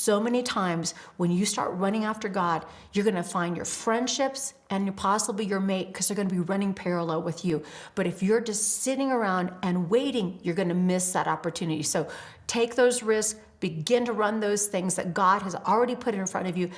So many times when you start running after God, you're going to find your friendships and possibly your mate, because they're going to be running parallel with you. But if you're just sitting around and waiting, you're going to miss that opportunity. So take those risks, begin to run those things that God has already put in front of you.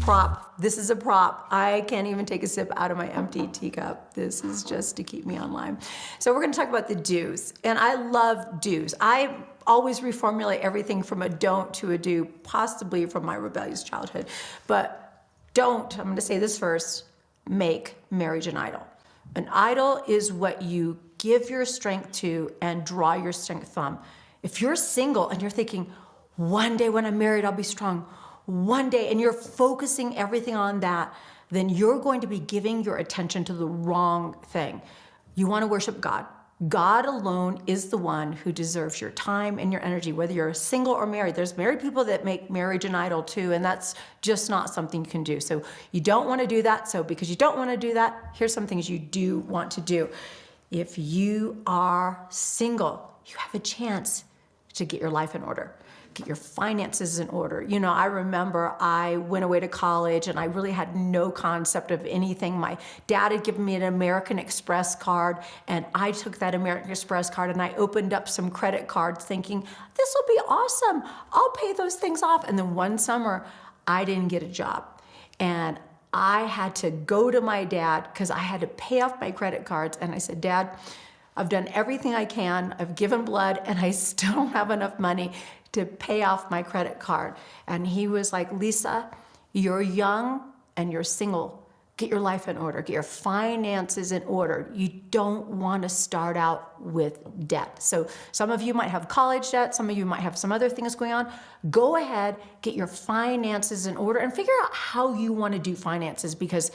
Prop. This is a prop. I can't even take a sip out of my empty teacup. This is just to keep me online. So we're going to talk about the do's. And I love do's. I always reformulate everything from a don't to a do, possibly from my rebellious childhood. But don't, I'm going to say this first, make marriage an idol. An idol is what you give your strength to and draw your strength from. If you're single and you're thinking, one day when I'm married, I'll be strong, one day, and you're focusing everything on that, then you're going to be giving your attention to the wrong thing. You want to worship God. God alone is the one who deserves your time and your energy, whether you're single or married. There's married people that make marriage an idol too, and that's just not something you can do. So you don't want to do that. So because you don't want to do that, here's some things you do want to do. If you are single, you have a chance to get your life in order. Get your finances in order. You know, I remember I went away to college and I really had no concept of anything. My dad had given me an American Express card, and I took that American Express card and I opened up some credit cards thinking, this will be awesome. I'll pay those things off. And then one summer, I didn't get a job. And I had to go to my dad because I had to pay off my credit cards. And I said, Dad, I've done everything I can. I've given blood and I still don't have enough money to pay off my credit card. And he was like, Lisa, you're young and you're single. Get your life in order. Get your finances in order. You don't want to start out with debt. So some of you might have college debt. Some of you might have some other things going on. Go ahead, get your finances in order and figure out how you want to do finances, because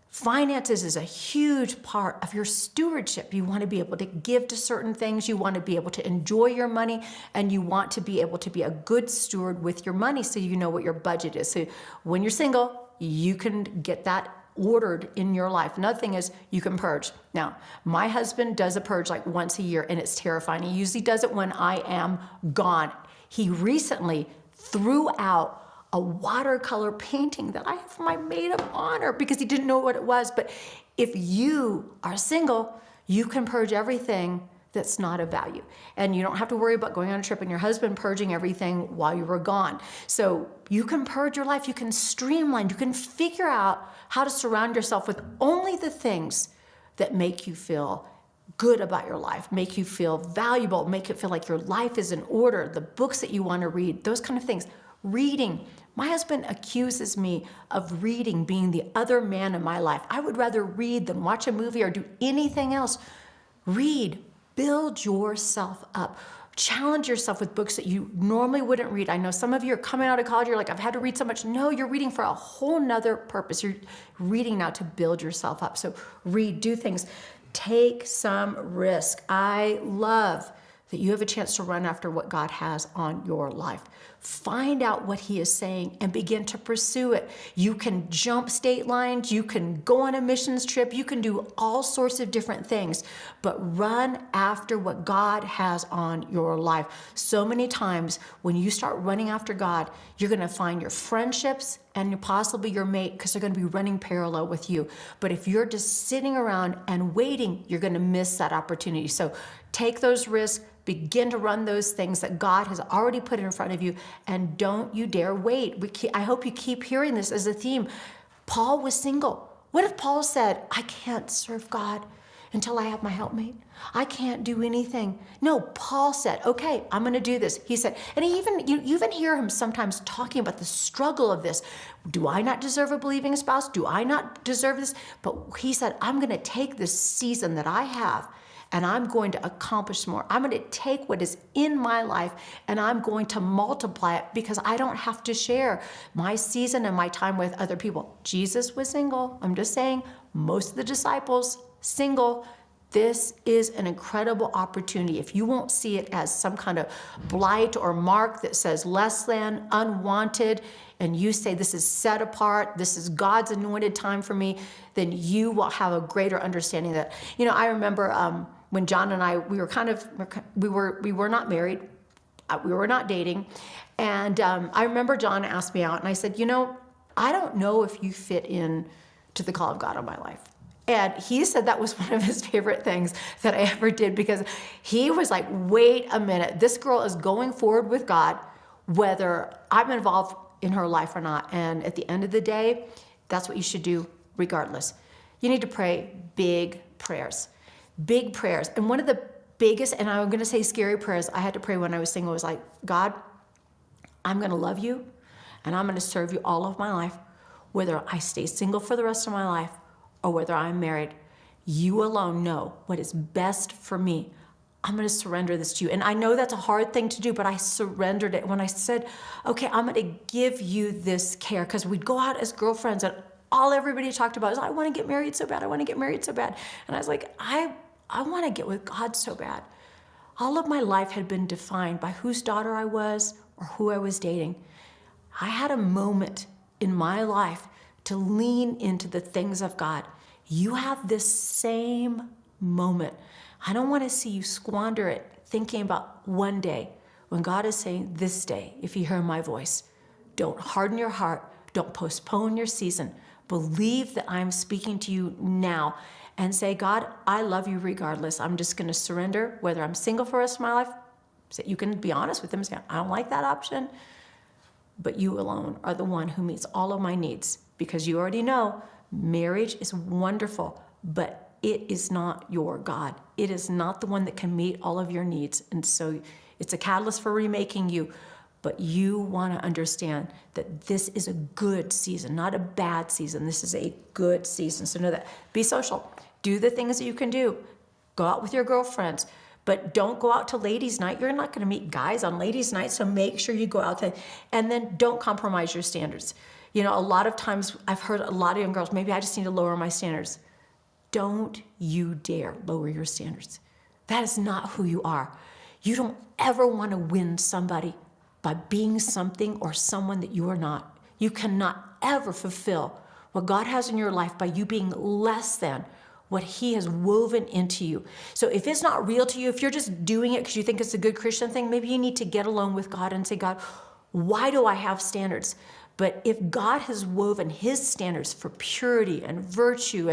finances is a huge part of your stewardship. You want to be able to give to certain things. You want to be able to enjoy your money, and you want to be able to be a good steward with your money so you know what your budget is. So when you're single, you can get that ordered in your life. Another thing is you can purge. Now, my husband does a purge like once a year, and it's terrifying. He usually does it when I am gone. He recently threw out a watercolor painting that I have for my maid of honor because he didn't know what it was. But if you are single, you can purge everything that's not of value. And you don't have to worry about going on a trip and your husband purging everything while you were gone. So you can purge your life, you can streamline, you can figure out how to surround yourself with only the things that make you feel good about your life, make you feel valuable, make it feel like your life is in order, the books that you want to read, those kind of things. Reading. My husband accuses me of reading being the other man in my life. I would rather read than watch a movie or do anything else. Read. Build yourself up. Challenge yourself with books that you normally wouldn't read. I know some of you are coming out of college, you're like, I've had to read so much. No, you're reading for a whole nother purpose. You're reading now to build yourself up. So read, do things. Take some risk. I love that you have a chance to run after what God has on your life. Find out what He is saying and begin to pursue it. You can jump state lines, you can go on a missions trip, you can do all sorts of different things, but run after what God has on your life. So many times when you start running after God, you're going to find your friendships and possibly your mate, because they're going to be running parallel with you. But if you're just sitting around and waiting, you're going to miss that opportunity. So take those risks. Begin to run those things that God has already put in front of you, and don't you dare wait. I hope you keep hearing this as a theme. Paul was single. What if Paul said, I can't serve God until I have my helpmate? I can't do anything. No, Paul said, okay, I'm going to do this. He said, and you even hear him sometimes talking about the struggle of this. Do I not deserve a believing spouse? Do I not deserve this? But he said, I'm going to take this season that I have, and I'm going to accomplish more. I'm going to take what is in my life and I'm going to multiply it, because I don't have to share my season and my time with other people. Jesus was single. I'm just saying, most of the disciples, single. This is an incredible opportunity. If you won't see it as some kind of blight or mark that says less than, unwanted, and you say this is set apart, this is God's anointed time for me, then you will have a greater understanding that. I remember when John and I, we were not married, we were not dating, and I remember John asked me out, and I said, I don't know if you fit in to the call of God on my life. And he said that was one of his favorite things that I ever did, because he was like, wait a minute, this girl is going forward with God, whether I'm involved in her life or not. And at the end of the day, that's what you should do regardless. You need to pray big prayers. Big prayers. And one of the biggest, and I'm going to say scary prayers I had to pray when I was single was like, God, I'm going to love you and I'm going to serve you all of my life, whether I stay single for the rest of my life or whether I'm married. You alone know what is best for me. I'm going to surrender this to you. And I know that's a hard thing to do, but I surrendered it when I said, okay, I'm going to give you this care. Because we'd go out as girlfriends and all everybody talked about is, I want to get married so bad. I want to get married so bad. And I was like, I want to get with God so bad. All of my life had been defined by whose daughter I was or who I was dating. I had a moment in my life to lean into the things of God. You have this same moment. I don't want to see you squander it thinking about one day when God is saying, this day, if you hear my voice, don't harden your heart. Don't postpone your season. Believe that I'm speaking to you now and say, God, I love you regardless. I'm just going to surrender, whether I'm single for the rest of my life. So you can be honest with him and say, I don't like that option, but you alone are the one who meets all of my needs, because you already know marriage is wonderful, but it is not your God. It is not the one that can meet all of your needs. And so it's a catalyst for remaking you. But you want to understand that this is a good season, not a bad season. This is a good season. So know that. Be social. Do the things that you can do. Go out with your girlfriends. But don't go out to ladies' night. You're not going to meet guys on ladies' night. So make sure you go out there. And then don't compromise your standards. A lot of times I've heard a lot of young girls, maybe I just need to lower my standards. Don't you dare lower your standards. That is not who you are. You don't ever want to win somebody by being something or someone that you are not. You cannot ever fulfill what God has in your life by you being less than what he has woven into you. So if it's not real to you, if you're just doing it because you think it's a good Christian thing, maybe you need to get alone with God and say, God, why do I have standards? But if God has woven his standards for purity and virtue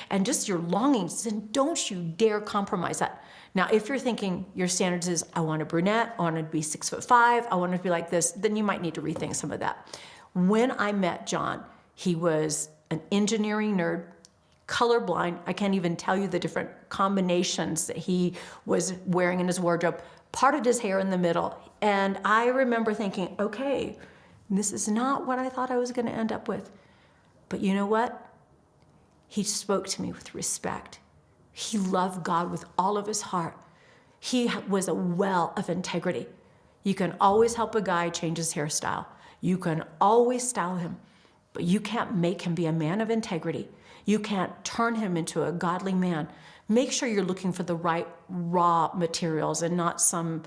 and just your longings, then don't you dare compromise that. Now, if you're thinking your standards is, I want a brunette, I want to be 6'5", I want to be like this, then you might need to rethink some of that. When I met John, he was an engineering nerd, colorblind. I can't even tell you the different combinations that he was wearing in his wardrobe, parted his hair in the middle. And I remember thinking, okay, this is not what I thought I was going to end up with. But you know what? He spoke to me with respect. He loved God with all of his heart. He was a well of integrity. You can always help a guy change his hairstyle. You can always style him, but you can't make him be a man of integrity. You can't turn him into a godly man. Make sure you're looking for the right raw materials and not some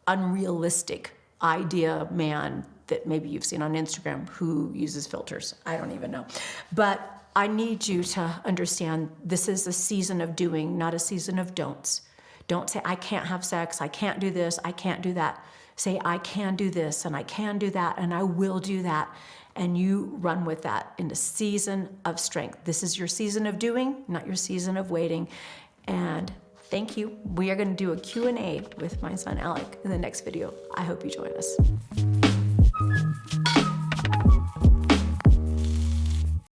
unrealistic idea man that maybe you've seen on Instagram who uses filters. I don't even know. But I need you to understand this is a season of doing, not a season of don'ts. Don't say, I can't have sex, I can't do this, I can't do that. Say, I can do this, and I can do that, and I will do that. And you run with that in the season of strength. This is your season of doing, not your season of waiting. And thank you. We are going to do a Q&A with my son, Alec, in the next video. I hope you join us.